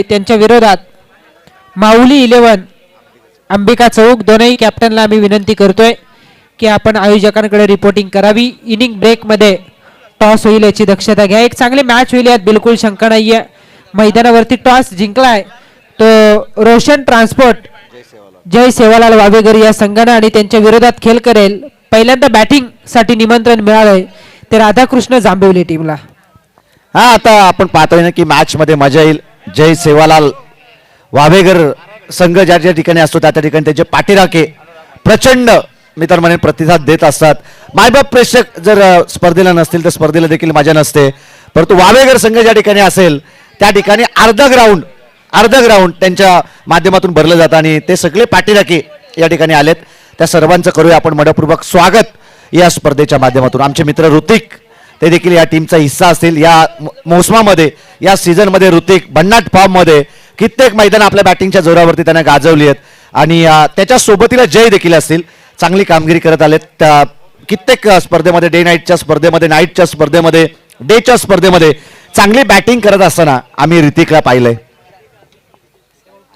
त्यांच्या विरोधात माऊली 11 अंबिका चौक दोनही कॅप्टनला आम्ही विनंती करतोय की आपण आयोजकांकडे रिपोर्टिंग करावी। इनिंग ब्रेक मध्ये टॉस होईल याची दक्षता घ्या। एक चांगली मॅच होईल यात बिलकुल शंका नाहीये। मैदानावरती टॉस जिंकलाय तो रोशन ट्रान्सपोर्ट जय सेवालाल वावेगर या संघाने आणि त्यांच्या विरोधात खेळ करेल। पहिल्यांदा बॅटिंग साठी निमंत्रण मिळालंय ते राधाकृष्ण जांभिवली टीमला। हा आता आपण पाहतोय ना की मॅच मध्ये मजा येईल। जय सेवालाल वावेगर संघ ज्या ज्या ठिकाणी असतो त्या ठिकाणी त्याचे पाठीराखे प्रचंड मित्र म्हणून प्रतिसाद देत असतात। मायबाप प्रेक्षक जर स्पर्धेला नसतील तर स्पर्धेला देखील मजा नसते, परंतु वावेगर संघ ज्या ठिकाणी असेल त्या ठिकाणी अर्धा ग्राउंड त्यांच्या माध्यमातून भरलं जातं आणि ते सगळे पाठीराखे या ठिकाणी आलेत। त्या सर्वांचं करूया आपण मनपूर्वक स्वागत या स्पर्धेच्या माध्यमातून। आमचे मित्र ऋतिक ते देखील या टीमचा हिस्सा असतील। या मोसमामध्ये या सीझनमध्ये ऋतिक भन्नाट फॉर्ममध्ये कित्येक मैदान आपल्या बॅटिंगच्या जोरावरती त्याने गाजवली आहेत आणि त्याच्या सोबतीला जय देखील असतील। चांगली कामगिरी करत आलेत त्या कित्येक स्पर्धेमध्ये, डे नाईटच्या स्पर्धेमध्ये, नाईटच्या स्पर्धेमध्ये, डेच्या स्पर्धेमध्ये चांगली बॅटिंग करत असताना आम्ही ऋतिकला पाहिलंय।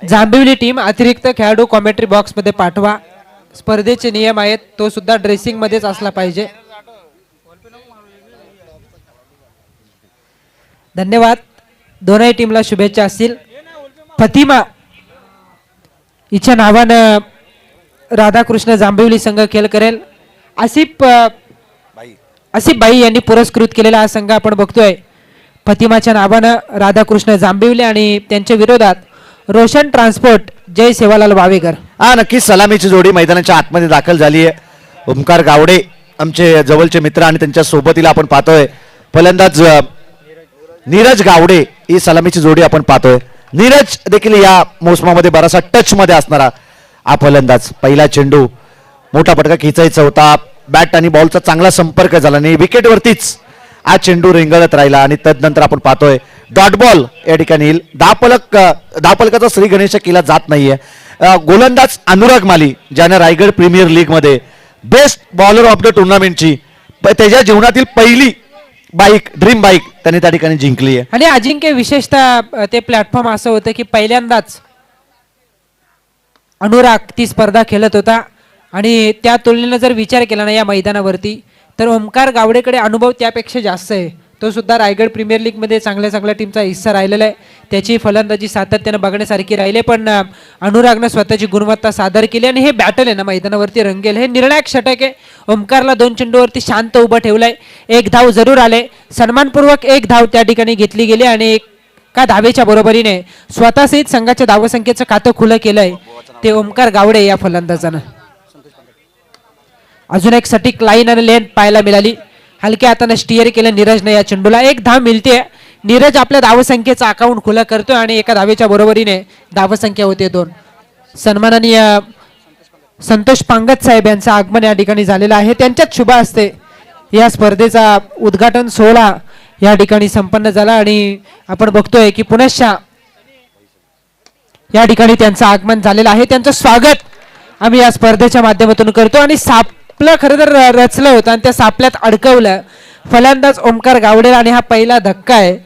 जांभिवली टीम अतिरिक्त खेळाडू कॉमेंट्री बॉक्स मध्ये पाठवा। स्पर्धेचे नियम आहेत, तो सुद्धा ड्रेसिंग मध्येच असला पाहिजे। धन्यवाद। दोनही टीमला शुभेच्छा असतील। फतिमा हिच्या नावानं राधाकृष्ण जांभिवली संघ खेळ करेल। आसिफ बाई यांनी पुरस्कृत केलेला हा संघ आपण बघतोय। फतिमाच्या नावानं राधाकृष्ण जांभिवली आणि त्यांच्या विरोधात रोशन ट्रान्सपोर्ट जय सेवालाल वावेगर। हा नक्कीच सलामीची जोडी मैदानाच्या आतमध्ये दाखल झाली आहे। ओमकार गावडे आमचे जवळचे मित्र आणि त्यांच्या सोबतीला आपण पाहतोय फलंदाज नीरज गावडे ही सलामीची जोडी आपण पाहतोय। नीरज देखील या मोसमामध्ये बराचसा टच मध्ये असणारा हा फलंदाज। पहिला चेंडू मोठा पटका खिचायचा होता, बॅट आणि बॉलचा चांगला संपर्क झाला नाही, विकेटवरतीच हा चेंडू रेंगाळत राहिला आणि तदनंतर आपण पाहतोय डॉट बॉल या ठिकाणी येईल। धावफलकाचा श्री गणेश केला जात नाहीये। गोलंदाज अनुराग माली ज्याने रायगड प्रीमियर लीग मध्ये बेस्ट बॉलर ऑफ द टुर्नामेंटची त्याच्या जीवनातील पहिली बाईक ड्रीम बाईक त्याने त्या ठिकाणी जिंकली आहे। आणि अजिंक्य विशेषतः ते प्लॅटफॉर्म असं होतं की पहिल्यांदाच अनुराग ती स्पर्धा खेळत होता आणि त्या तुलनेने जर विचार केला ना या मैदानावरती तर ओमकार गावडेकडे अनुभव त्यापेक्षा जास्त आहे। तो सुद्धा रायगड प्रीमियर लीग मध्ये चांगल्या टीमचा हिस्सा राहिलेला आहे। त्याची फलंदाजी सातत्याने बघण्यासारखी राहिले, पण अनुरागनं स्वतःची गुणवत्ता सादर केली आणि हे बॅटल आहे ना मैदानावरती रंगेल। हे निर्णायक षटक आहे। ओमकारला 2 चेंडूवरती शांत उभं ठेवलंय। 1 धाव जरूर आले, सन्मानपूर्वक 1 धाव त्या ठिकाणी घेतली गेली आणि एका धावेच्या बरोबरीने स्वतःसहित संघाच्या धावसंख्येचं खातं खुलं केलंय ते ओमकार गावडे या फलंदाजानं। अजून एक सटीक लाईन आणि लेंथ पाहायला मिळाली। हलक्या हाताने स्टिअर केलं नीरजने या चेंडूला। 1 धाव मिळते। नीरज आपल्या धावसंख्येचं अकाउंट खुलं करतोय आणि एका धावेच्या बरोबरीने धावसंख्या होते 2। सन्माननीय संतोष पांगत साहेब यांचं आगमन या ठिकाणी झालेलं आहे। त्यांच्याच शुभ हस्ते या स्पर्धेचा उद्घाटन सोहळा या ठिकाणी संपन्न झाला आणि आपण बघतोय की पुनश्च या ठिकाणी त्यांचं आगमन झालेलं आहे। त्यांचं स्वागत आम्ही या स्पर्धेच्या माध्यमातून करतो आणि सापलं खरं तर रचलं होतं आणि त्या सापल्यात अडकवलं फलंदाज ओमकार गावडेला आणि हा पहिला धक्का आहे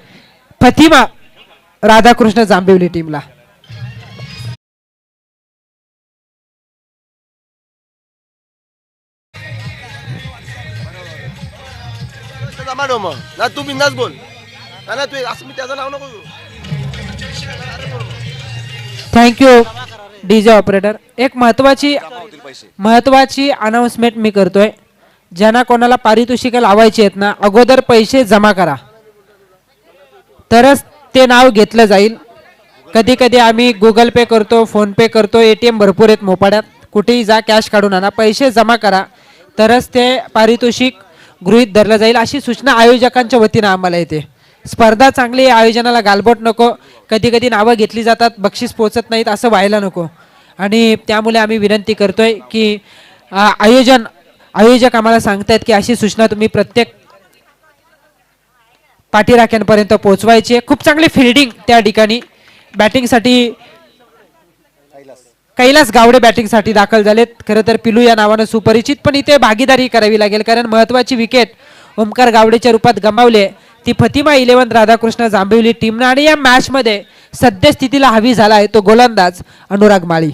फतिमा राधाकृष्ण जांभिवली टीमला। ना तू बिंदास बोल ना तू असं मी त्याचं नाव नको। Thank you DJ operator. एक महत्वाची अनाउन्समेंट मी करतोय। ज्यांना कोणाला पारितोषिक लावायची आहेत ना अगोदर पैसे जमा करा तरच ते नाव घेतलं जाईल। कधी कधी आम्ही गुगल पे करतो, फोन पे करतो, ATM भरपूर आहेत मोपाड्यात, कुठेही जा कॅश काढून आणा, पैसे जमा करा तरच ते पारितोषिक गृहीत धरलं जाईल अशी सूचना आयोजकांच्या वतीनं आम्हाला येते। स्पर्धा चांगली, आयोजनाला गालबोट नको, कधी कधी नावं घेतली जातात बक्षीस पोचत नाहीत असं व्हायला नको आणि त्यामुळे आम्ही विनंती करतोय की आयोजक आम्हाला सांगतायत की अशी सूचना तुम्ही प्रत्येक पाठीराख्यांपर्यंत पोहोचवायची आहे। खूप चांगली फिल्डिंग त्या ठिकाणी बॅटिंगसाठी कैलास गावडे बॅटिंगसाठी दाखल झालेत। खरं तर पिलू या नावानं सुपरिचित, पण इथे भागीदारी करावी लागेल कारण महत्त्वाची विकेट ओमकार गावडेच्या रूपात गमावले ती फतिमा 11 राधाकृष्ण जांभिवली टीमनं आणि या मॅच मध्ये सद्यस्थितीला हवी झालाय तो गोलंदाज अनुराग माळी.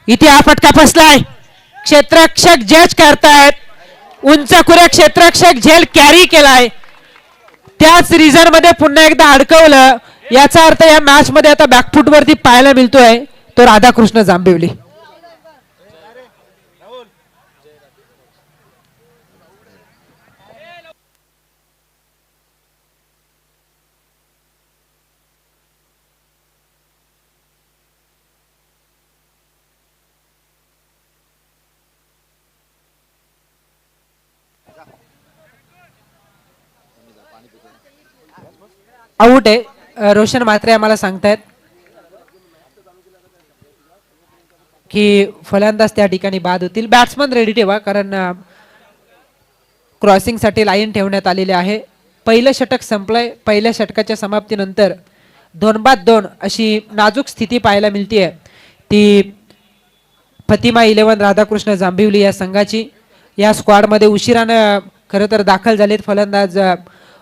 इथे हा फटका फसलाय. क्षेत्ररक्षक जज करतायत. उंच खुऱ्या क्षेत्ररक्षक झेल कॅरी केलाय. त्याच रिझन मध्ये पुन्हा एकदा अडकवलं. याचा अर्थ या मॅच मध्ये आता बॅकफुट वरती पाहायला मिळतोय तो राधाकृष्ण जांभिवली. आऊट आहे. रोशन म्हात्रे आम्हाला सांगतायत की फलंदाज त्या ठिकाणी बाद होतील. बॅट्समन रेडी ठेवा कारण क्रॉसिंग साठी लाईन ठेवण्यात आलेली आहे. पहिलं षटक संपलंय. पहिल्या षटकाच्या समाप्तीनंतर 2-2 अशी नाजूक स्थिती पाहायला मिळते. ती फतिमा 11 राधाकृष्ण जांभिवली या संघाची. या स्क्वॉड मध्ये उशिरानं खरं तर दाखल झालेत फलंदाज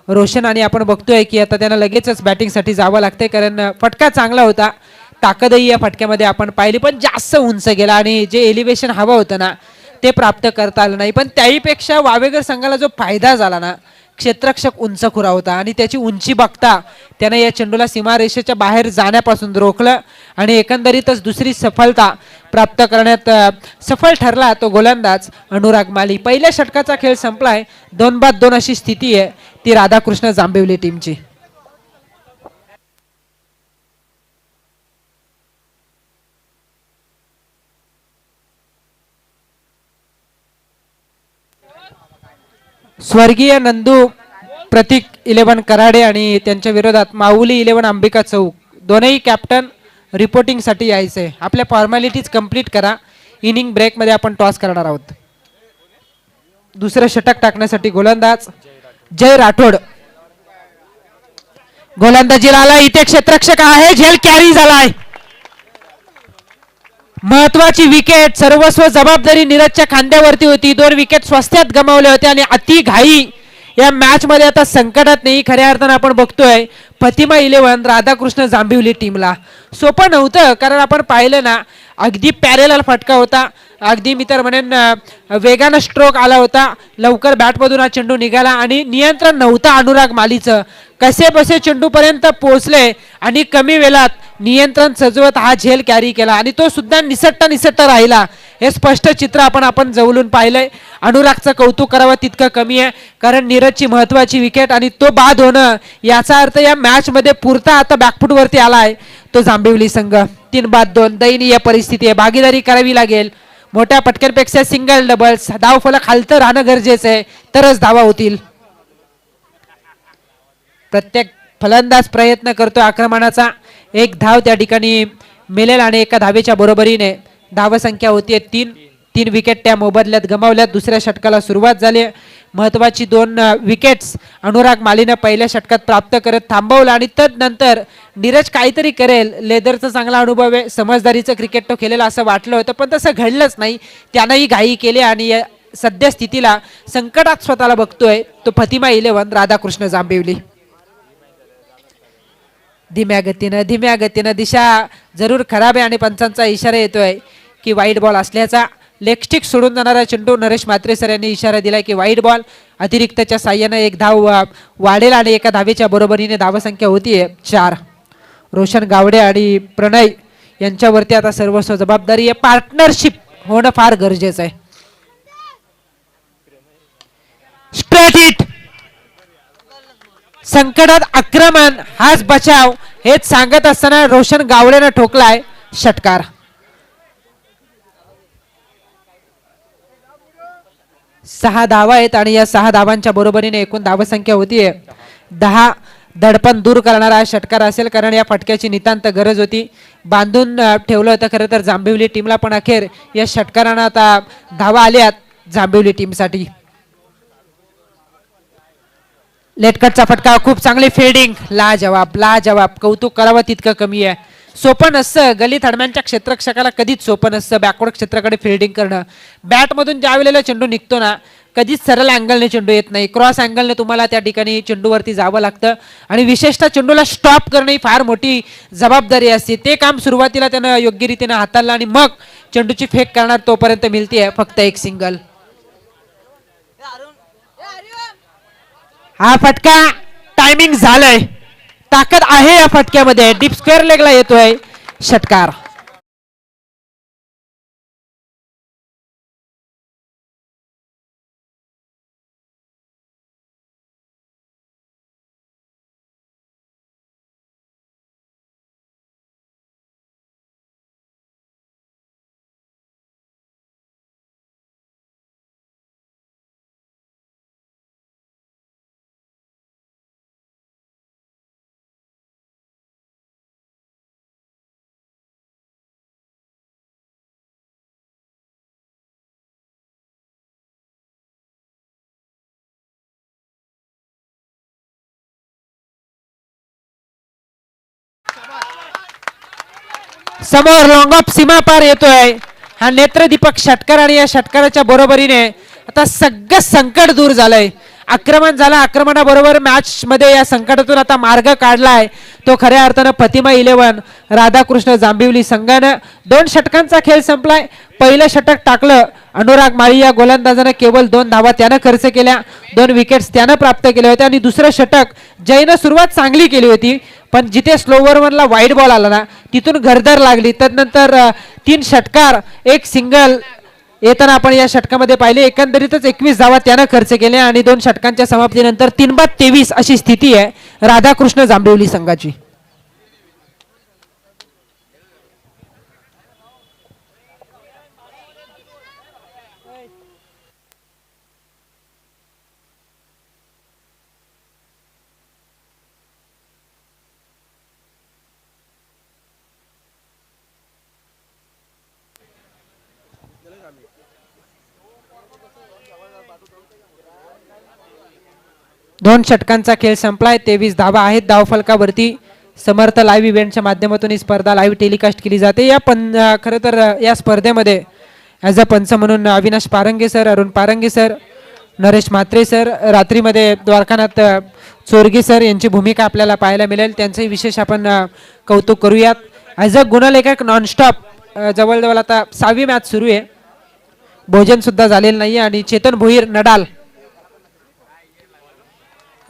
रोशन आणि आपण बघतोय की आता त्यांना लगेचच बॅटिंगसाठी जावं लागतंय कारण फटका चांगला होता. ताकदही या फटक्यामध्ये आपण पाहिली पण जास्त उंच गेला आणि जे एलिव्हेशन हवं होतं ना ते प्राप्त करता आलं नाही. पण त्याहीपेक्षा वावेगर संघाला जो फायदा झाला ना क्षेत्ररक्षक उंच खुरा होता आणि त्याची उंची बघता त्यानं या चेंडूला सीमारेषेच्या बाहेर जाण्यापासून रोखलं आणि एकंदरीतच दुसरी सफलता प्राप्त करण्यात सफल ठरला तो गोलंदाज अनुराग माळी. पहिल्या षटकाचा खेळ संपलाय. 2-2 अशी स्थिती आहे ती राधाकृष्ण जांभिवली टीमची. स्वर्गीय नंदू प्रतीक 11 कराडे आणि त्यांच्या विरोधात माऊली 11 अंबिका चौक दोनही कॅप्टन रिपोर्टिंग साठी यायचंय. आपल्या फॉर्मॅलिटीज कंप्लीट करा. इनिंग ब्रेक मध्ये आपण टॉस करणार आहोत. दुसरं षटक टाकण्यासाठी गोलंदाज जय राठोड गोलंदाजीला आला. इथे क्षेत्ररक्षक आहे. झेल कॅरी झालाय. महत्वाची विकेट. सर्वस्व जबाबदारी नीरजच्या खांद्यावरती होती. 2 विकेट स्वस्त्यात गमावले होते आणि अति घाई या मॅच मध्ये आता संकटात नाही. खऱ्या अर्थानं आपण बघतोय फतिमा 11 राधाकृष्ण जांभिवली टीमला सोपं नव्हतं कारण आपण पाहिलं ना अगदी पॅरेलल फटका होता. अगदी मी तर म्हणेन वेगानं स्ट्रोक आला होता. लवकर बॅटमधून हा चेंडू निघाला आणि नियंत्रण नव्हतं अनुराग माळीचं. कसे बसे चेंडू पर्यंत पोहोचले आणि कमी वेळात नियंत्रण सजवत हा झेल कॅरी केला आणि तो सुद्धा निसटता राहिला. हे स्पष्ट चित्र आपण जवळून पाहिलंय. अनुरागचं कौतुक करावं तितकं कमी आहे कारण नीरजची महत्वाची विकेट आणि तो बाद होणं याचा अर्थ या मॅच मध्ये पुरता आता बॅकफुट वरती आलाय तो जांभिवली संघ. 3-2 दयनीय परिस्थिती आहे. भागीदारी करावी लागेल. मोठ्या पटक्यांपेक्षा सिंगल डबल्स धाव फलक खालतं राहणं गरजेचं आहे तरच धावा होतील. प्रत्येक फलंदाज प्रयत्न करतो आक्रमणाचा. एक धाव त्या ठिकाणी मिळेल आणि एका धावेच्या बरोबरीने धावसंख्या होतीये 3 विकेट त्या मोबदल्यात गमावल्यात. दुसऱ्या षटकाला सुरुवात झाली. महत्वाची 2 विकेट्स अनुराग माळीनं पहिल्या षटकात प्राप्त करत थांबवलं आणि तदनंतर नीरज काहीतरी करेल. लेदरचा चांगला अनुभव आहे. समजदारीचं क्रिकेट तो खेळेला असं वाटलं होतं पण तसं घडलंच नाही. त्यानंही घाई केली आणि सध्या स्थितीला संकटात स्वतःला बघतोय तो फतिमा 11 राधाकृष्ण जांभिवली. धीम्या गतीनं दिशा जरूर खराब आहे आणि पंचांचा इशारा येतोय की वाईट बॉल असल्याचा. लेग स्टिक सोडून जाणारा चेंडू नरेश म्हात्रे सर यांनी इशारा दिलाय की वाईट बॉल. अतिरिक्तच्या साह्यानं एक धाव वाढेल आणि एका धावेच्या बरोबरीने धावसंख्या होतीये 4. रोशन गावडे आणि प्रणय यांच्यावरती आता सर्वस्व जबाबदारी आहे. पार्टनरशिप होणं फार गरजेचं आहे. Straight hit. संकटात आक्रमण हाच बचाव हेच सांगत असताना रोशन गावडेनं ठोकलाय षटकार. 6 धावा आहेत आणि या 6 धावांच्या बरोबरीने एकूण धावसंख्या होतीये 10. दडपण दूर करणारा षटकार असेल कारण या फटक्याची नितांत गरज होती. बांधून ठेवलं होतं खरं तर जांभिवली टीमला पण अखेर या षटकारानं आता धावा आल्यात जांभिवली टीमसाठी. लेटकटचा फटका. खूप चांगली फिल्डिंग. लाजवाब. कौतुक करावं तितकं कमी आहे. सोपं नसतं. गली थडम्यांच्या क्षेत्ररक्षकाला कधीच सोपं नसतं बॅकवर्ड क्षेत्राकडे फिल्डिंग करणं. बॅटमधून ज्या वेळेला चेंडू निघतो ना कधीच सरळ अँगलने चेंडू येत नाही, क्रॉस अँगलने तुम्हाला त्या ठिकाणी चेंडूवरती जावं लागतं आणि विशेषतः चेंडूला स्टॉप करणे ही फार मोठी जबाबदारी असते. ते काम सुरुवातीला त्यानं योग्य रीतीने हाताळलं आणि मग चेंडूची फेक करणार तोपर्यंत मिळते फक्त एक सिंगल. हा फटका टायमिंग झालंय, ताकद आहे या फटक्यामध्ये, डीप स्क्वेअर लेगला येतोय षटकार. समोर लॉंग ऑफ सीमा पार येतोय हा नेत्रदीपक षटकार आणि या षटकाराच्या बरोबरीने आता सगळं संकट दूर झालंय. आक्रमण झालं, आक्रमणाबरोबर मॅच मध्ये या संकटातून आता मार्ग काढलाय तो खऱ्या अर्थानं प्रतिमा 11 राधाकृष्ण जांभिवली संघानं. 2 षटकांचा खेळ संपलाय. पहिलं षटक टाकलं अनुराग माळी या गोलंदाजानं, केवळ 2 धावा त्यानं खर्च केल्या, 2 विकेट्स त्यानं प्राप्त केल्या होत्या आणि दुसरं षटक जयनं सुरुवात चांगली केली होती पण जिथे स्लोवर वनला वाईट बॉल आला ना तिथून घरदर लागली. त्यानंतर 3 षटकार 1 सिंगल येताना आपण या षटकामध्ये पाहिले. एकंदरीतच 21 धावा त्यानं खर्च केल्या आणि 2 षटकांच्या समाप्तीनंतर 3-23 अशी स्थिती आहे राधाकृष्ण जांभिवली संघाची. दोन षटकांचा खेळ संपलाय. 23 धावा आहेत धावफलकावरती. समर्थ लाईव्ह इव्हेंटच्या माध्यमातून ही स्पर्धा लाईव्ह टेलिकास्ट केली जाते. या खरं तर या स्पर्धेमध्ये ॲज अ पंच म्हणून Avinash Parange sir, Arun Parange sir, Naresh Mhatre sir, रात्रीमध्ये द्वारकानाथ चोरगे सर यांची भूमिका आपल्याला पाहायला मिळेल. त्यांचंही विशेष आपण कौतुक करूयात. ॲज अ गुणलेखक नॉनस्टॉप जवळजवळ आता 6वी मॅच सुरू आहे. भोजन सुद्धा झालेलं नाही आणि चेतन भोईर नडाल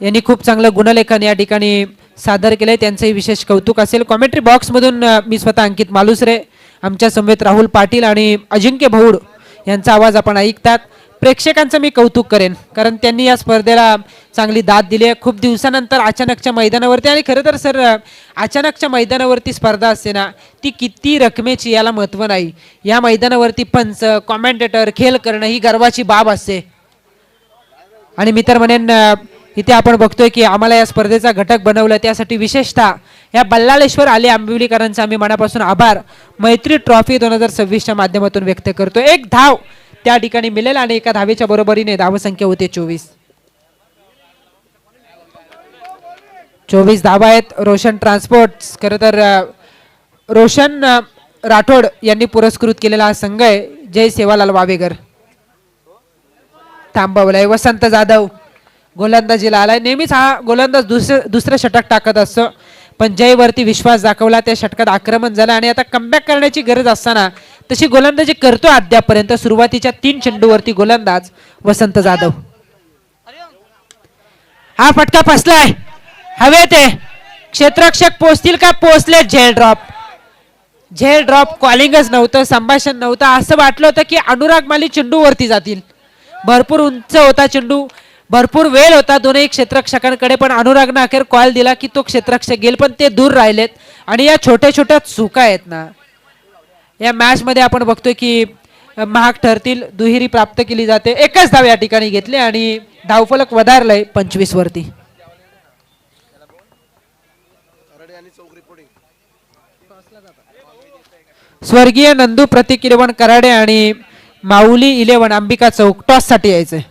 यांनी खूप चांगलं गुणलेखन या ठिकाणी सादर केलंय. त्यांचंही विशेष कौतुक असेल. कॉमेंट्री बॉक्समधून मी स्वतः अंकित मालुसरे, आमच्या समवेत राहुल पाटील आणि अजिंक्य भाऊड यांचा आवाज आपण ऐकतात. प्रेक्षकांचं मी कौतुक करेन कारण त्यांनी या स्पर्धेला चांगली दाद दिली आहे. खूप दिवसानंतर अचानकच्या मैदानावरती आणि खरं तर सर अचानकच्या मैदानावरती स्पर्धा असते ना ती किती रकमेची याला महत्त्व नाही. या मैदानावरती पंच, कॉमेंटेटर, खेळ करणं ही गर्वाची बाब असते आणि मी तर म्हणेन इथे आपण बघतोय की आम्हाला या स्पर्धेचा घटक बनवलं त्यासाठी विशेषतः या बल्लाळेश्वर आले आंबिवलीकरांचा आम्ही मनापासून आभार मैत्री ट्रॉफी 2026च्या माध्यमातून व्यक्त करतो. 1 धाव त्या ठिकाणी मिळेल आणि एका धावेच्या बरोबरीने धावसंख्या होते 24 धावा आहेत. रोशन ट्रान्सपोर्ट्स खरं तर रोशन राठोड यांनी पुरस्कृत केलेला हा संघ आहे. जय सेवालाल वावेगर थांबवलाय. वसंत जाधव गोलंदाजीला आलाय. नेहमीच हा गोलंदाज दुसरं षटक टाकत असतो पण जयवरती विश्वास दाखवला. त्या षटकात आक्रमण झालं आणि आता कमबॅक करण्याची गरज असताना तशी गोलंदाजी करतो अद्यापर्यंत. सुरुवातीच्या 3 चेंडूवरती गोलंदाज वसंत जाधव. हा फटका फसलाय हवेत आहे. क्षेत्ररक्षक पोहोचतील का? पोहोचले. झेल ड्रॉप कॉलिंगच नव्हतं, संभाषण नव्हतं. असं वाटलं होतं की अनुराग माली चेंडूवरती जातील. भरपूर उंच होता चेंडू, भरपूर वेळ होता दोन्ही क्षेत्ररक्षकांकडे पण अनुरागनं अखेर कॉल दिला की तो क्षेत्ररक्षक गेल पण ते दूर राहिलेत. आणि या छोट्या छोट्या चुका आहेत ना या मॅच मध्ये आपण बघतोय की महाग ठरतील. दुहेरी प्राप्त केली जाते. 1च धाव या ठिकाणी घेतले आणि धावफलक वधारलंय 25 वरती. स्वर्गीय नंदू प्रतीक 11 कराडे आणि माऊली 11 अंबिका चौक टॉस साठी यायचंय.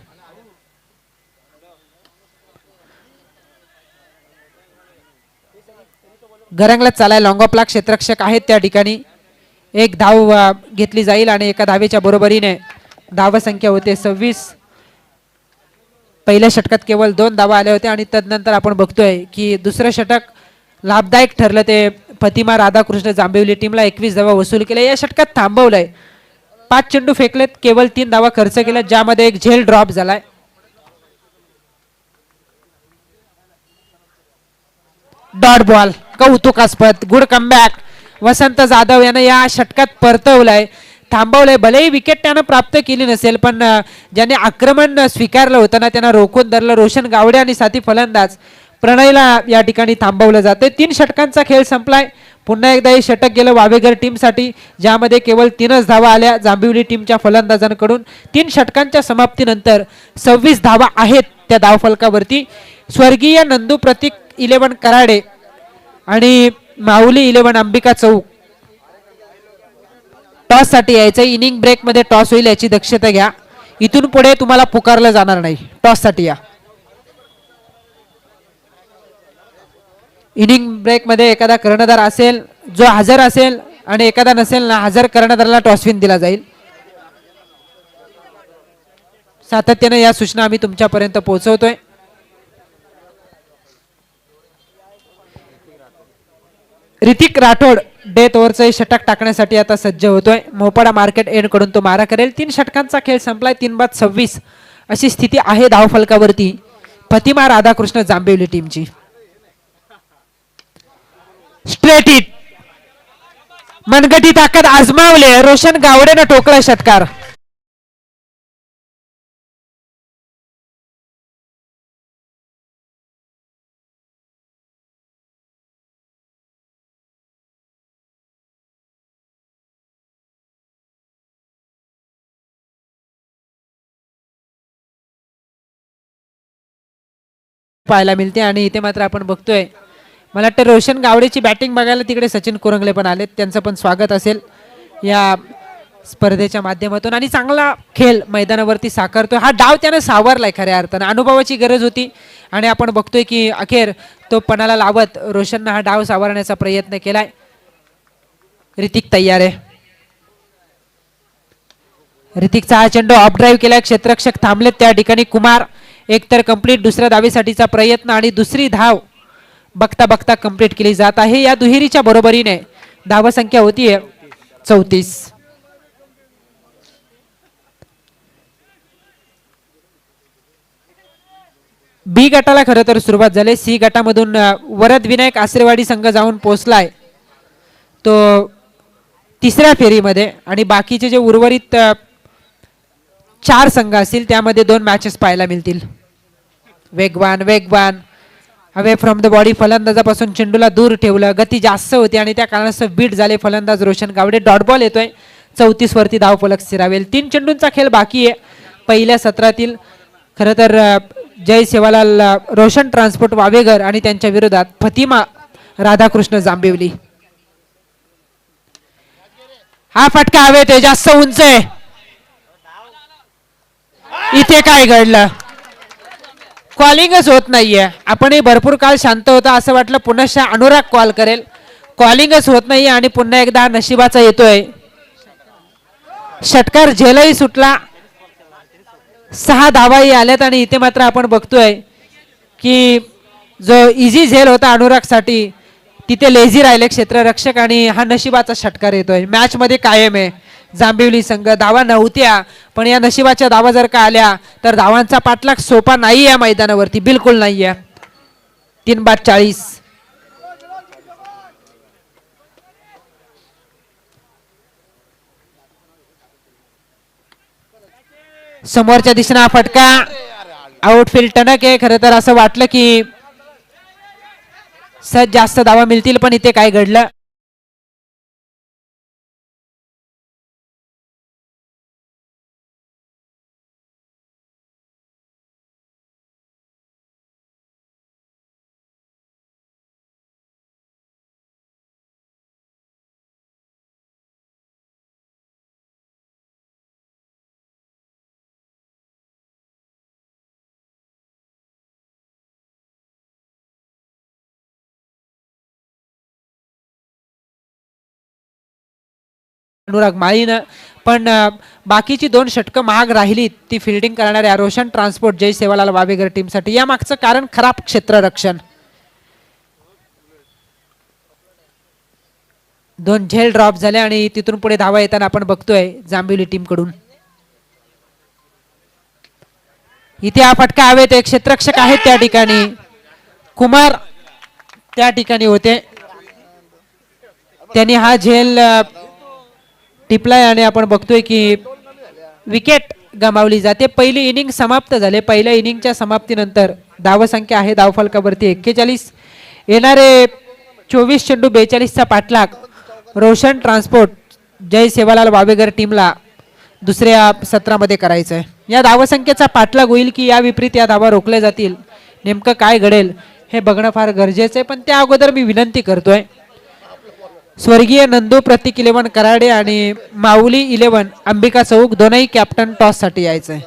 गरंगला चालाय. लॉंग ऑफला क्षेत्ररक्षक आहेत त्या ठिकाणी. 1 धाव घेतली जाईल आणि एका धावेच्या बरोबरीने धावसंख्या होते 26. पहिल्या षटकात केवळ 2 धावा आल्या होत्या आणि तदनंतर आपण बघतोय की दुसरं षटक लाभदायक ठरलं. ते फतिमा राधाकृष्ण जांभिवली टीमला 21 धावा वसूल केल्या. या षटकात थांबवलंय. 5 चेंडू फेकलेत, केवळ 3 धावा खर्च केल्या, ज्यामध्ये एक झेल ड्रॉप झालाय. डॉट बॉल, कौतुकास्पद, गुड कमबॅक. वसंत जाधव यानं या षटकात परतवलंय, थांबवलंय. भलेही विकेट त्यानं प्राप्त केली नसेल, पण ज्याने आक्रमण स्वीकारलं होतं ना त्यांना रोखून धरलं. रोशन गावडे आणि साथी फलंदाज प्रणयला या ठिकाणी थांबवलं जाते. 3 षटकांचा खेळ संपलाय. पुन्हा एकदा हे षटक गेलं वावेघर टीमसाठी, ज्यामध्ये केवळ 3च धावा आल्या जांभिवली टीमच्या फलंदाजांकडून. 3 षटकांच्या समाप्तीनंतर 26 धावा आहेत त्या धावफलकावरती. स्वर्गीय नंदू प्रतीक 11 कराडे आणि माऊली 11 अंबिका चौक टॉस साठी यायचं. इनिंग ब्रेक मध्ये टॉस होईल याची दक्षता घ्या. इथून पुढे तुम्हाला पुकारलं जाणार नाही. टॉस साठी या. इनिंग ब्रेक मध्ये एखादा कर्णधार असेल जो हजर असेल आणि एखादा नसेल ना हजर कर्णधाराला टॉसविन दिला जाईल. सातत्याने या सूचना आम्ही तुमच्यापर्यंत पोहोचवतोय. ऋतिक राठोड डेथ ओव्हरचं षटक टाकण्यासाठी आता सज्ज होतोय. मोपाडा मार्केट एंड कडून तो मारा करेल. 3 षटकांचा खेळ संपलाय. 3/26 अशी स्थिती आहे धावफलकावरती फतिमा राधाकृष्ण जांभिवली टीमची. स्ट्रेट हिट, मनगटी ताकद आजमावले. रोशन गावडेनं ठोकला षटकार. पाहायला मिळते आणि इथे मात्र आपण बघतोय मला वाटतं रोशन गावडेची बॅटिंग बघायला तिकडे सचिन कुरंगले पण आलेत. त्यांचं पण स्वागत असेल या स्पर्धेच्या माध्यमातून. आणि चांगला खेळ मैदानावरती साकारतोय. हा डाव त्यानं सावरलाय खऱ्या अर्थानं. अनुभवाची गरज होती आणि आपण बघतोय की अखेर तो पणाला लावत रोशननं हा डाव सावरण्याचा प्रयत्न केलाय. ऋतिक तयार आहे. ऋतिकचा हा चेंडू ऑफ ड्राईव्ह केलाय. क्षेत्ररक्षक थांबलेत त्या ठिकाणी. कुमार एकतर कंप्लीट, दुसऱ्या धावेसाठीचा प्रयत्न आणि दुसरी धाव बघता बघता कंप्लीट केली जात आहे. या दुहेरीच्या बरोबरीने धावसंख्या होतीये 34. बी गटाला खरं तर सुरुवात झाली. सी गटामधून वरद विनायक आसरेवाडी संघ जाऊन पोहोचलाय तो 3ऱ्या फेरीमध्ये आणि बाकीचे जे उर्वरित 4 संघ असतील त्यामध्ये 2 मॅचेस पाहायला मिळतील. वेगवान वेगवान अवे फ्रॉम द बॉडी फलंदाजापासून चेंडूला दूर ठेवलं. गती जास्त होती आणि त्या कारणास्तव बीट झाले फलंदाज रोशन गावडे. डॉट बॉल येतोय. 34 वरती धावफलक स्थिरावेल. 3 चेंडूंचा खेळ बाकी आहे पहिल्या सत्रातील. खरं तर जय सेवालाल रोशन ट्रान्सपोर्ट वावेघर आणि त्यांच्या विरोधात फतिमा राधाकृष्ण जांभिवली. हा फटका हवेत आहे, जास्त उंच आहे. इथे काय घडलं? कॉलिंगच होत नाहीये. आपणही भरपूर काळ शांत होता, असं वाटलं पुन्हा अनुराग कॉल करेल. कॉलिंगच होत नाहीये आणि पुन्हा एकदा नशिबाचा येतोय षटकार. झेलही सुटला. 6 धावाही आल्यात आणि इथे मात्र आपण बघतोय की जो इझी झेल होता अनुरागसाठी तिथे लेझी राहिले क्षेत्ररक्षक आणि हा नशिबाचा षटकार येतोय. मॅच मध्ये कायम आहे जांभिवली संघ. धावा नव्हत्या पण या नशिबाच्या धावा जर का आल्या तर धावांचा पाठलाग सोपा नाही या मैदानावरती, बिलकुल नाहीये. 3/40. समोरच्या दिशेने हा फटका आउटफील्ड टणक आहे. खरं तर असं वाटलं की सहज जास्त धावा मिळतील पण इथे काय घडलं? अनुराग माळीनं पण बाकीची 2 षटकं महाग राहिली ती फिल्डिंग करणाऱ्या रोशन ट्रान्सपोर्ट जय सेवालाल वावेगर टीमसाठी. या मागचं कारण खराब क्षेत्ररक्षण. 2 झेल ड्रॉप झाले आणि तिथून पुढे धावा येताना आपण बघतोय जांभिवली टीम कडून. इथे हा फटका हवेत. एक क्षेत्ररक्षक आहेत त्या ठिकाणी, कुमार त्या ठिकाणी होते, त्यांनी हा झेल टिपलाय आणि आपण बघतोय की विकेट गमावली जाते. पहिली इनिंग समाप्त झाले. पहिल्या इनिंगच्या समाप्तीनंतर धावसंख्या आहे धावफलकावरती 41. येणारे 24 चेंडू 42चा पाठलाग रोशन ट्रान्सपोर्ट जय सेवालाल वावेगर टीमला दुसऱ्या सत्रामध्ये करायचं आहे. या धावसंख्येचा पाठलाग होईल की या विपरीत या धावा रोखल्या जातील, नेमकं काय घडेल हे बघणं फार गरजेचं आहे. पण त्या अगोदर मी विनंती करतोय स्वर्गीय नंदू प्रतीक 11 कराडे आणि माऊली 11 अंबिका चौक दोनही कॅप्टन टॉस साठी यायचंय.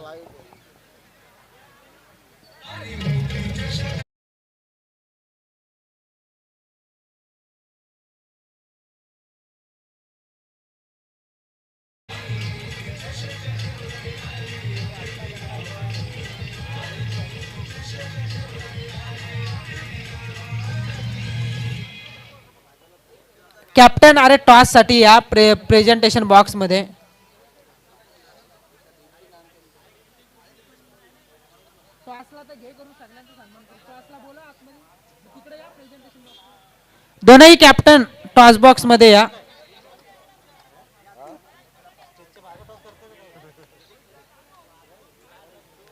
कॅप्टन अरे टॉस साठी या प्रेझेंटेशन बॉक्स मध्ये. दोनही कॅप्टन टॉस बॉक्स मध्ये या.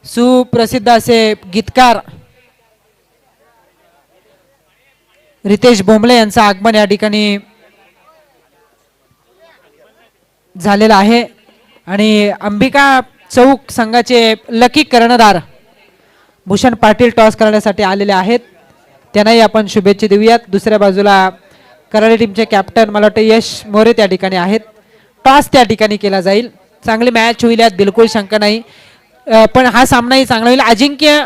सुप्रसिद्ध असे गीतकार रितेश बोंबले यांचं आगमन या ठिकाणी झालेला आहे आणि अंबिका चौक संघाचे लकी कर्णधार भूषण पाटील टॉस करण्यासाठी आलेले आहेत, त्यांनाही आपण शुभेच्छा देऊयात. दुसऱ्या बाजूला कराडी टीमचे कॅप्टन मला वाटतं यश मोरे त्या ठिकाणी आहेत. टॉस त्या ठिकाणी केला जाईल. चांगली मॅच होईल यात बिलकुल शंका नाही, पण हा सामनाही चांगला होईल. अजिंक्य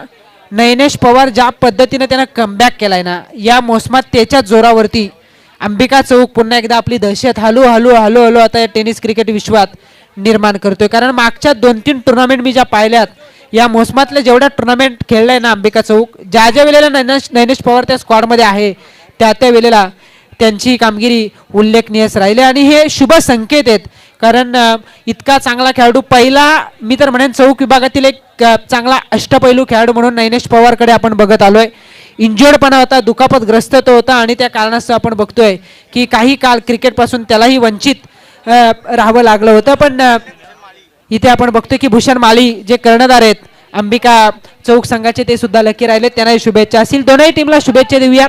नयनेश पवार ज्या पद्धतीने त्यानं कमबॅक केलाय ना या मोसमात, त्याच्या जोरावरती अंबिका चौक पुन्हा एकदा आपली दहशत हलू हलू हलू हलू आता या टेनिस क्रिकेट विश्वात निर्माण करतोय. कारण मागच्या 2-3 टुर्नामेंट मी ज्या पाहिल्यात या मोसमातल्या जेवढ्या टुर्नामेंट खेळलाय ना अंबिका चौक, ज्या ज्या वेळेला नयनेश पवार त्या स्क्वॉडमध्ये आहे त्या त्या वेळेला त्यांची कामगिरी उल्लेखनीय राहिली आणि हे शुभ संकेत आहेत. कारण इतका चांगला खेळाडू, पहिला मी तर म्हणेन चौक विभागातील एक चांगला अष्टपैलू खेळाडू म्हणून नयनेश पवारकडे आपण बघत आलोय. इंजर्डपणा होता, दुखापतग्रस्त तो होता आणि त्या कारणास्तव आपण बघतोय की काही काळ क्रिकेटपासून त्यालाही वंचित राहावं लागलं होतं. पण इथे आपण बघतोय की भूषण माळी जे कर्णधार आहेत अंबिका चौक संघाचे, ते सुद्धा लकी राहिले, त्यांनाही शुभेच्छा असतील. दोनही टीमला शुभेच्छा देऊयात.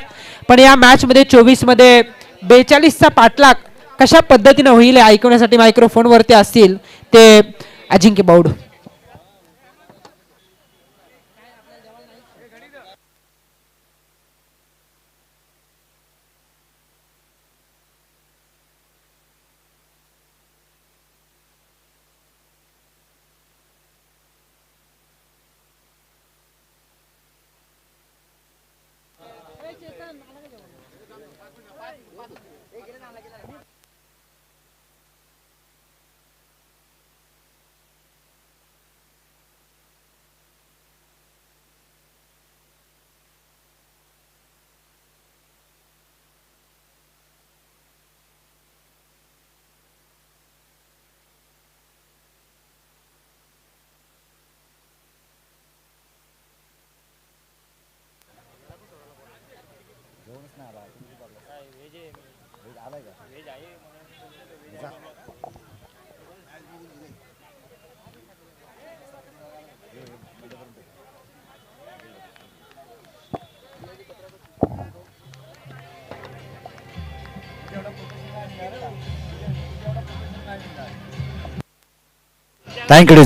पण या मॅच मध्ये 24 मध्ये 42चा पाठलाग कशा पद्धतीने होईल ऐकवण्यासाठी मायक्रोफोन वरती असतील ते अजिंक्य baud. Thank you.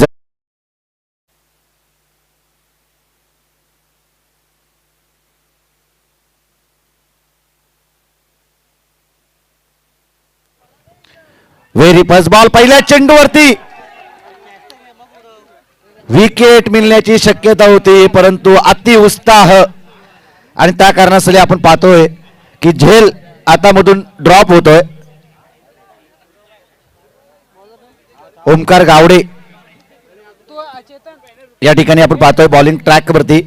Very first ball, पहिल्या चेंडूवरती विकेट मिळण्याची शक्यता होती, परंतु अति उत्साह आणि त्या कारणासाठी आपण पाहतोय की झेल आता मधून ड्रॉप होतोय. ओमकार गावडे या ठिकाणी आपण पाहतोय बॉलिंग ट्रॅक वरती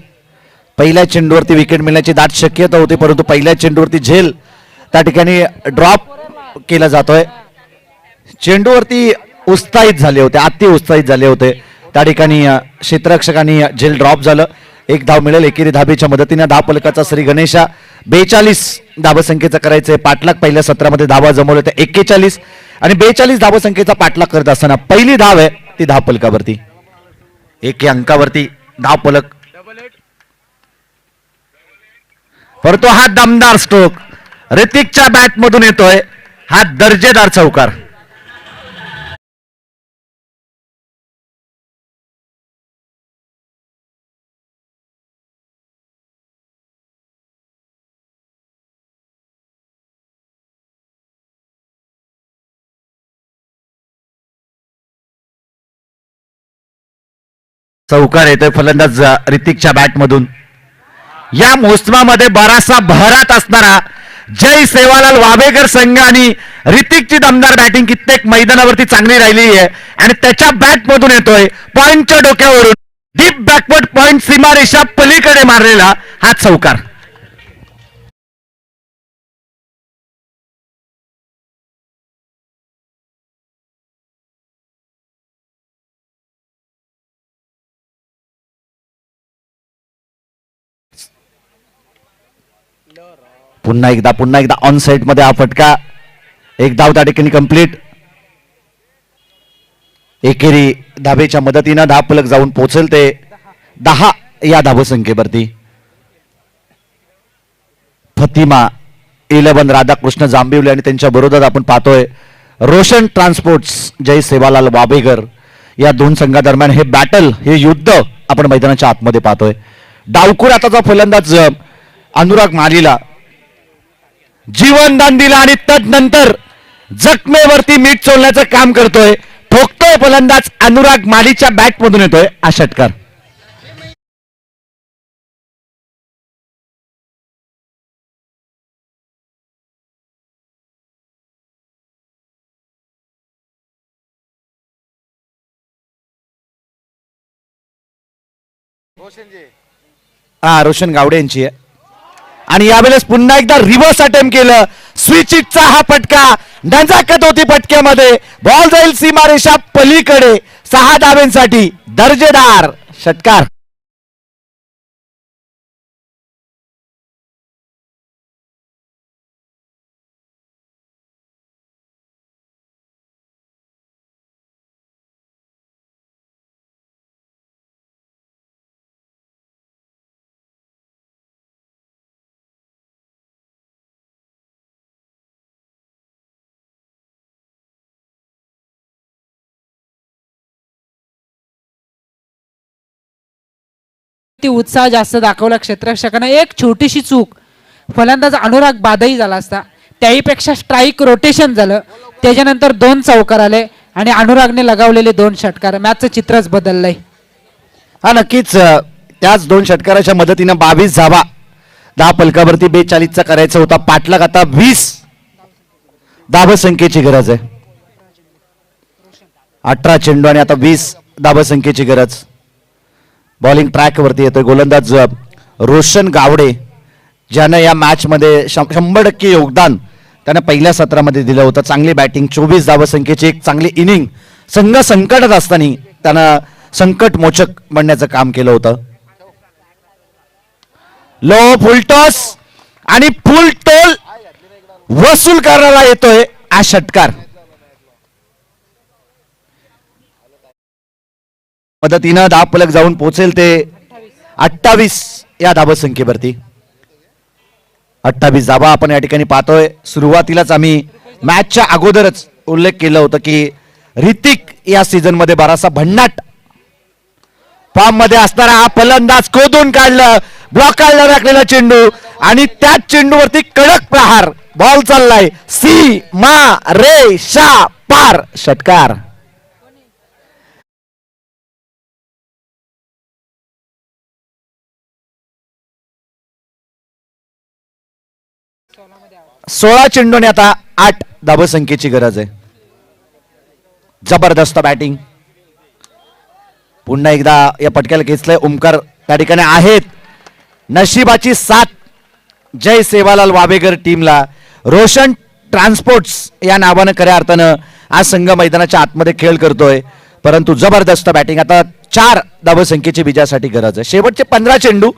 पहिल्या चेंडूवरती विकेट मिळण्याची दाट शक्यता होती, परंतु पहिल्या चेंडूवरती झेल त्या ठिकाणी ड्रॉप केला जातोय. चेंडूवरती उत्साहित झाले होते, अति उत्साहित झाले होते त्या ठिकाणी क्षेत्ररक्षकांनी झेल ड्रॉप झालं. एक धाव मिळेल एकेरी धाबेच्या मदतीने. धाव फलकाचा श्री गणेशा 42 धावसंख्येचा करायचंय पाठलाग. पहिल्या सत्रामध्ये धावा जमवल्या होत्या 41 आणि 42 धावसंख्येचा पाठलाग करत असताना पहिली धाव आहे ती धाव फलकावरती. एके अंकावरती धाव फलक, परंतु हा दमदार स्ट्रोक ऋतिकच्या बॅट मधून येतोय. हा दर्जेदार चौकार. चौकार येतोय फलंदाज ऋतिकच्या बॅट मधून. या मोसमामध्ये बराचसा बहरात असणारा जय सेवालाल वावेकर संघ आणि ऋतिकची दमदार बॅटिंग कित्येक मैदानावरती चांगली राहिलेली आहे आणि त्याच्या बॅट मधून येतोय पॉइंटच्या डोक्यावरून डीप बॅकवर्ड पॉइंट सीमारेषा पलीकडे मारलेला हा चौकार. पुन्हा एकदा ऑन साइड मध्ये हा फटका. एक धाव त्या ठिकाणी कंप्लीट. एकेरी धाबेच्या मदतीनं धाव फलक जाऊन पोहोचेल ते 10 या धावसंख्येवरती. फतिमा 11 राधाकृष्ण जांभिवले आणि त्यांच्या बरोबर आपण पाहतोय रोशन ट्रान्सपोर्ट्स जय सेवालाल वाबेकर. या दोन संघादरम्यान हे बॅटल, हे युद्ध आपण मैदानाच्या आतमध्ये पाहतोय. डावखुर आताचा फलंदाज अनुराग मालीला जीवनदान दिला आणि तदनंतर जखमेवरती मीठ चोळण्याचं काम करतोय. ठोकतोय फलंदाज अनुराग मालीच्या बॅट मधून येतोय हा षटकार. रोशन गावडे यांची आहे आणि यावेळेस पुन्हा एकदा रिव्हर्स अटेम्प्ट केलं. स्विच हिटचा हा फटका, नजाकत होती फटक्यामध्ये. बॉल जाईल सीमारेषा पलीकडे. 6 धावांसाठी दर्जेदार षटकार. ती उत्साह जास्त दाखवला क्षेत्ररक्षकांना. एक छोटीशी चूक फलंदाज अनुराग बादही झाला असता, त्याहीपेक्षा स्ट्राईक रोटेशन झालं, त्याच्यानंतर 2 चौकार आले आणि अनुरागने लगावलेले 2 षटकार. मॅचचं चित्रच बदललंय. हा नक्कीच. त्याच 2 षटकाराच्या मदतीनं 22 धावा धाव फलकावरती 42चा करायचा होता. पाठलाग आता 20 धावसंख्येची गरज आहे. 18 चेंडू आणि आता 20 धावसंख्येची गरज. बॉलिंग ट्रॅक वरती येतोय गोलंदाज रोशन गावडे, ज्यानं या मॅच मध्ये 100% योगदान त्यानं पहिल्या सत्रामध्ये दिलं होतं. चांगली बॅटिंग, 24 धावसंख्येची एक चांगली इनिंग. संघ संकटात असताना त्यानं संकट मोचक बनण्याचं काम केलं होतं. लो फुलटॉस आणि फुल टोल वसूल करण्याला येतोय हा षटकार. मदतीनं धाव फलक जाऊन पोहोचेल ते 28 या धावसंख्येवरती. 28 धावा आपण या ठिकाणी पाहतोय. सुरुवातीलाच आम्ही मॅचच्या अगोदरच उल्लेख केलं होतं की ऋतिक या सीझन मध्ये बराचसा भन्नाट फॉर्म मध्ये असणारा हा फलंदाज खोदून काढलं, ब्लॉक काढला राखलेला चेंडू आणि त्याच चेंडूवरती कडक प्रहार. बॉल चाललाय सी मा रे शा पार. षटकार. सोळा चेंडूने आता 8 धावसंख्येची गरज आहे. जबरदस्त बॅटिंग. पुन्हा एकदा या पटक्याला खेचलंय ओमकार त्या ठिकाणी आहेत. नशिबाची साथ जय सेवालाल वावेकर टीमला. रोशन ट्रान्सपोर्ट्स या नावानं खऱ्या अर्थानं आज संघ मैदानाच्या आतमध्ये खेळ करतोय, परंतु जबरदस्त बॅटिंग. आता 4 धावसंख्येची विजयासाठी गरज आहे. शेवटचे 15 चेंडू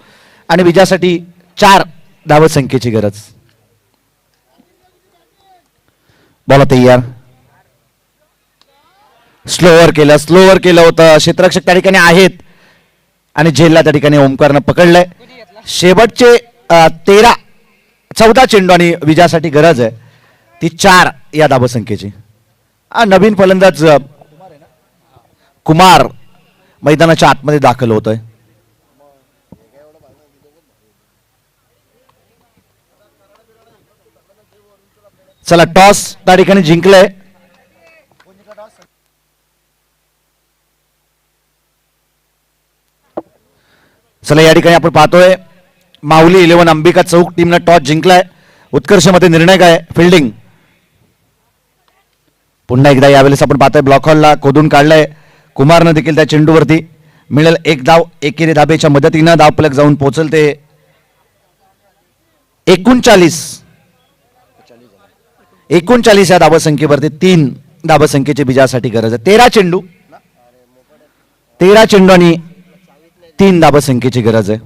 आणि विजयासाठी 4 धावसंख्येची गरज. बोला तयार. स्लोअर केलं होतं. क्षेत्ररक्षक त्या ठिकाणी आहेत आणि झेलला त्या ठिकाणी ओमकारनं पकडलंय. शेवटचे 14 चेंडू आणि विजयासाठी गरज आहे ती 4 या धावसंख्येची. नवीन फलंदाज कुमार मैदानाच्या आतमध्ये दाखल होतोय. चला टॉस त्या ठिकाणी जिंकलंय. चला या ठिकाणी आपण पाहतोय माऊली 11 अंबिका चौक टीमनं टॉस जिंकलाय. उत्कर्षमध्ये निर्णय काय फिल्डिंग. पुन्हा एकदा यावेळेस आपण पाहतोय ब्लॉक हॉलला खोदून काढलाय. कुमारनं देखील त्या चेंडूवरती मिळेल 1 धाव. एकेरी धाबेच्या मदतीनं धावफलक जाऊन पोहोचल ते 39 या धावसंख्येवरती 3 धावसंख्येची विजयासाठी गरज आहे. 13 चेंडू आणि 3 धावसंख्येची गरज आहे.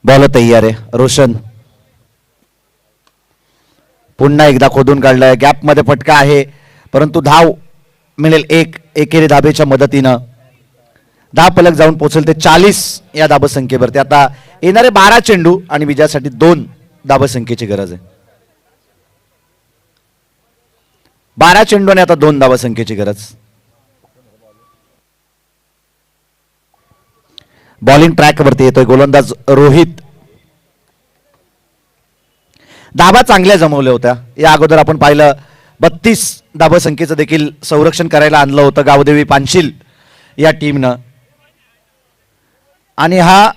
बॉल तयार आहे. रोशन पुन्हा एकदा खोदून काढलाय. गॅप मध्ये फटका आहे, परंतु धाव मिळेल 1 एकेरी धाबेच्या मदतीनं. धावफलक जाऊन पोहोचेल ते 40 या धावसंख्येवरती. आता येणारे 12 चेंडू आणि विजयासाठी 2 धावसंख्येची गरज आहे. 12 चेंडू आणि आता 2 धावसंख्येची गरज. बॉलिंग ट्रॅक वरती येतोय गोलंदाज रोहित. धाबा चांगल्या जमवल्या होत्या. या अगोदर आपण पाहिलं 32 धावसंख्येचं देखील संरक्षण करायला आणलं होतं गावदेवी पानशील या टीमनं. आणि हा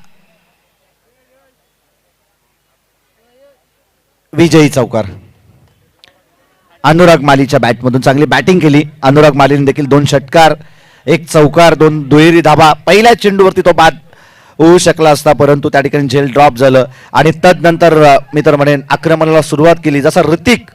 विजयी चौकार. अनुराग मालीच्या बॅटमधून चांगली बॅटिंग केली. अनुराग मालीने देखील 2 षटकार 1 चौकार 2 दुहेरी धाबा. पहिल्या चेंडूवरती तो बाद होऊ शकला असता, परंतु त्या ठिकाणी झेल ड्रॉप झालं आणि तदनंतर मी तर म्हणेन आक्रमणाला सुरुवात केली. जसा ऋतिक